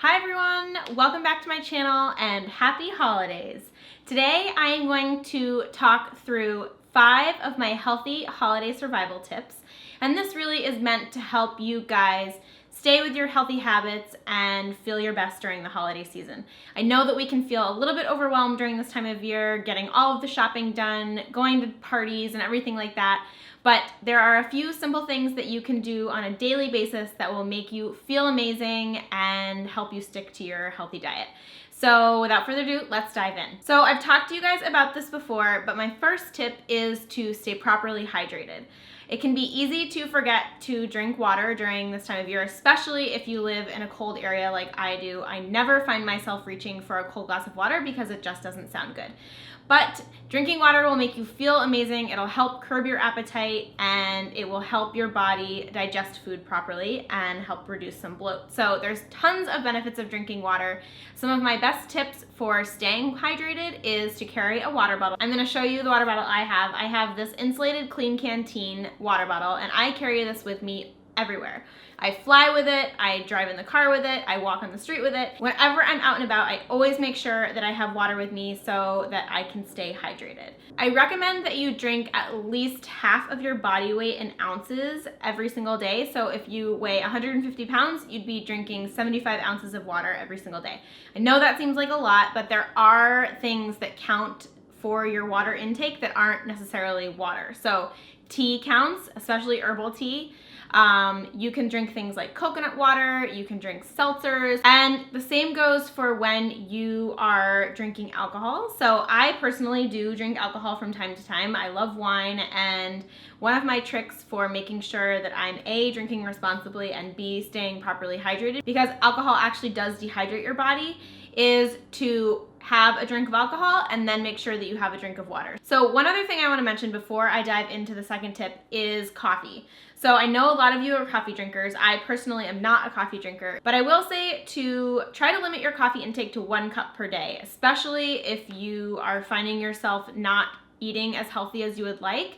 Hi everyone, welcome back to my channel and happy holidays. Today I am going to talk through 5 of my healthy holiday survival tips, and this really is meant to help you guys stay with your healthy habits and feel your best during the holiday season. I know that we can feel a little bit overwhelmed during this time of year, getting all of the shopping done, going to parties and everything like that. But there are a few simple things that you can do on a daily basis that will make you feel amazing and help you stick to your healthy diet. So without further ado, let's dive in. So I've talked to you guys about this before, but my first tip is to stay properly hydrated. It can be easy to forget to drink water during this time of year, especially if you live in a cold area like I do. I never find myself reaching for a cold glass of water because it just doesn't sound good. But drinking water will make you feel amazing. It'll help curb your appetite and it will help your body digest food properly and help reduce some bloat. So there's tons of benefits of drinking water. Some of my best tips for staying hydrated is to carry a water bottle. I'm gonna show you the water bottle I have. I have this insulated Clean Canteen water bottle and I carry this with me everywhere. I fly with it, I drive in the car with it, I walk on the street with it. Whenever I'm out and about, I always make sure that I have water with me so that I can stay hydrated. I recommend that you drink at least half of your body weight in ounces every single day. So if you weigh 150 pounds, you'd be drinking 75 ounces of water every single day. I know that seems like a lot, but there are things that count for your water intake that aren't necessarily water. So tea counts, especially herbal tea. You can drink things like coconut water, you can drink seltzers, and the same goes for when you are drinking alcohol. So I personally do drink alcohol from time to time. I love wine, and one of my tricks for making sure that I'm A, drinking responsibly, and B, staying properly hydrated, because alcohol actually does dehydrate your body, is to have a drink of alcohol and then make sure that you have a drink of water. So one other thing I want to mention before I dive into the second tip is coffee. So I know a lot of you are coffee drinkers. I personally am not a coffee drinker, but I will say to try to limit your coffee intake to 1 cup per day, especially if you are finding yourself not eating as healthy as you would like,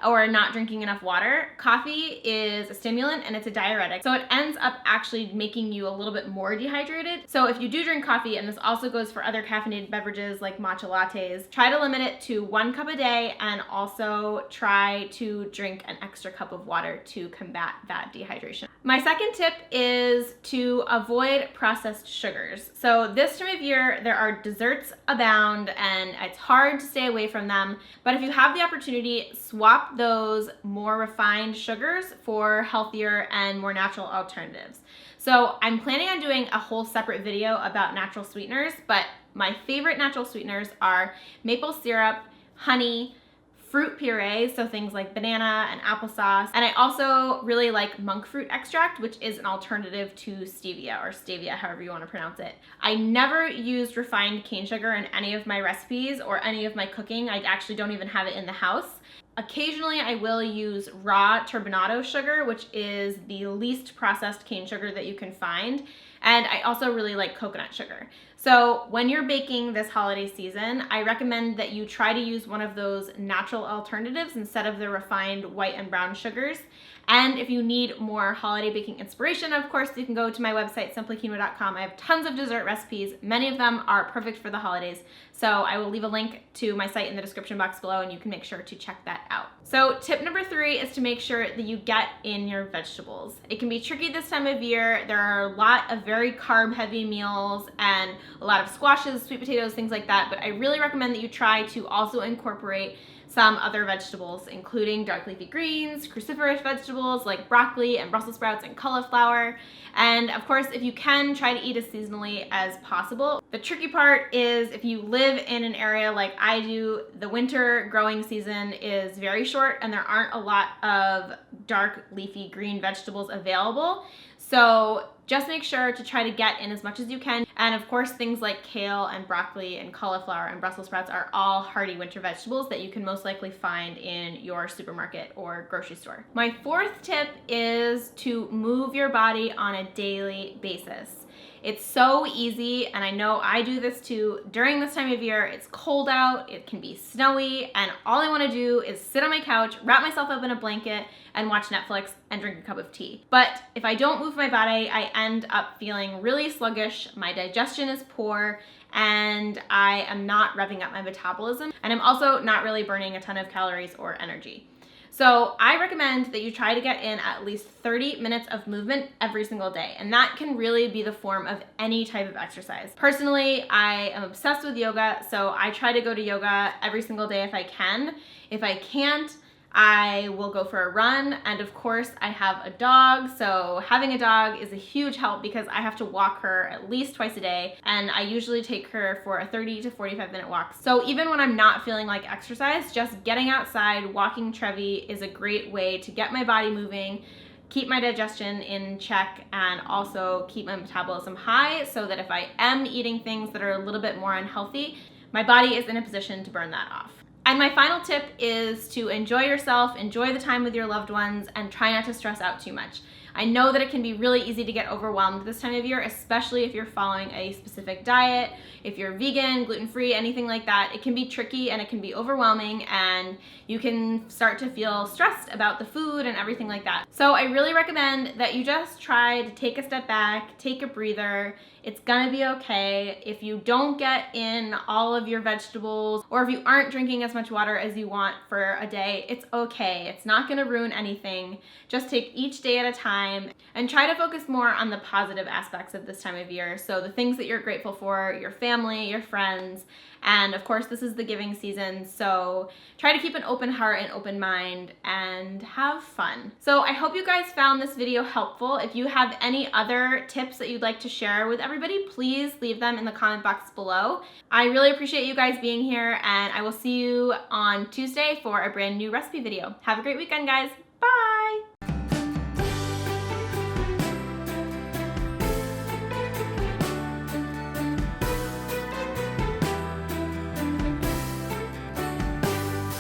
or not drinking enough water. Coffee is a stimulant and it's a diuretic, so it ends up actually making you a little bit more dehydrated. So if you do drink coffee, and this also goes for other caffeinated beverages like matcha lattes, try to limit it to 1 cup a day, and also try to drink an extra cup of water to combat that dehydration. My second tip is to avoid processed sugars. So this time of year, there are desserts abound and it's hard to stay away from them, but if you have the opportunity, swap those more refined sugars for healthier and more natural alternatives. So I'm planning on doing a whole separate video about natural sweeteners, but my favorite natural sweeteners are maple syrup, honey, fruit puree, so things like banana and applesauce. And I also really like monk fruit extract, which is an alternative to stevia, or stevia, however you want to pronounce it. I never used refined cane sugar in any of my recipes or any of my cooking. I actually don't even have it in the house. Occasionally I will use raw turbinado sugar, which is the least processed cane sugar that you can find. And I also really like coconut sugar. So when you're baking this holiday season, I recommend that you try to use one of those natural alternatives instead of the refined white and brown sugars. And if you need more holiday baking inspiration, of course, you can go to my website, simplyquinoa.com. I have tons of dessert recipes. Many of them are perfect for the holidays. So I will leave a link to my site in the description box below, and you can make sure to check that out. So tip number 3 is to make sure that you get in your vegetables. It can be tricky this time of year. There are a lot of very carb-heavy meals and a lot of squashes, sweet potatoes, things like that. But I really recommend that you try to also incorporate some other vegetables, including dark leafy greens, cruciferous vegetables like broccoli and Brussels sprouts and cauliflower. And of course, if you can, try to eat as seasonally as possible. The tricky part is if you live in an area like I do, the winter growing season is very short and there aren't a lot of dark leafy green vegetables available. So just make sure to try to get in as much as you can. And of course, things like kale and broccoli and cauliflower and Brussels sprouts are all hearty winter vegetables that you can most likely find in your supermarket or grocery store. My 4th tip is to move your body on a daily basis. It's so easy, and I know I do this too. During this time of year, it's cold out, it can be snowy, and all I want to do is sit on my couch, wrap myself up in a blanket, and watch Netflix and drink a cup of tea. But if I don't move my body, I end up feeling really sluggish, my digestion is poor, and I am not revving up my metabolism, and I'm also not really burning a ton of calories or energy. So I recommend that you try to get in at least 30 minutes of movement every single day, and that can really be the form of any type of exercise. Personally, I am obsessed with yoga, so I try to go to yoga every single day if I can. If I can't, I will go for a run, and of course I have a dog, so having a dog is a huge help because I have to walk her at least twice a day, and I usually take her for a 30 to 45 minute walk. So even when I'm not feeling like exercise, just getting outside, walking Trevi is a great way to get my body moving, keep my digestion in check, and also keep my metabolism high so that if I am eating things that are a little bit more unhealthy, my body is in a position to burn that off. And my final tip is to enjoy yourself, enjoy the time with your loved ones, and try not to stress out too much. I know that it can be really easy to get overwhelmed this time of year, especially if you're following a specific diet, if you're vegan, gluten-free, anything like that. It can be tricky and it can be overwhelming, and you can start to feel stressed about the food and everything like that. So I really recommend that you just try to take a step back, take a breather. It's gonna be okay. If you don't get in all of your vegetables, or if you aren't drinking as much water as you want for a day, it's okay. It's not gonna ruin anything. Just take each day at a time and try to focus more on the positive aspects of this time of year. So the things that you're grateful for, your family, your friends, and of course this is the giving season, so try to keep an open heart and open mind and have fun. So I hope you guys found this video helpful. If you have any other tips that you'd like to share with everybody, please leave them in the comment box below. I really appreciate you guys being here, and I will see you on Tuesday for a brand new recipe video. Have a great weekend, guys. Bye!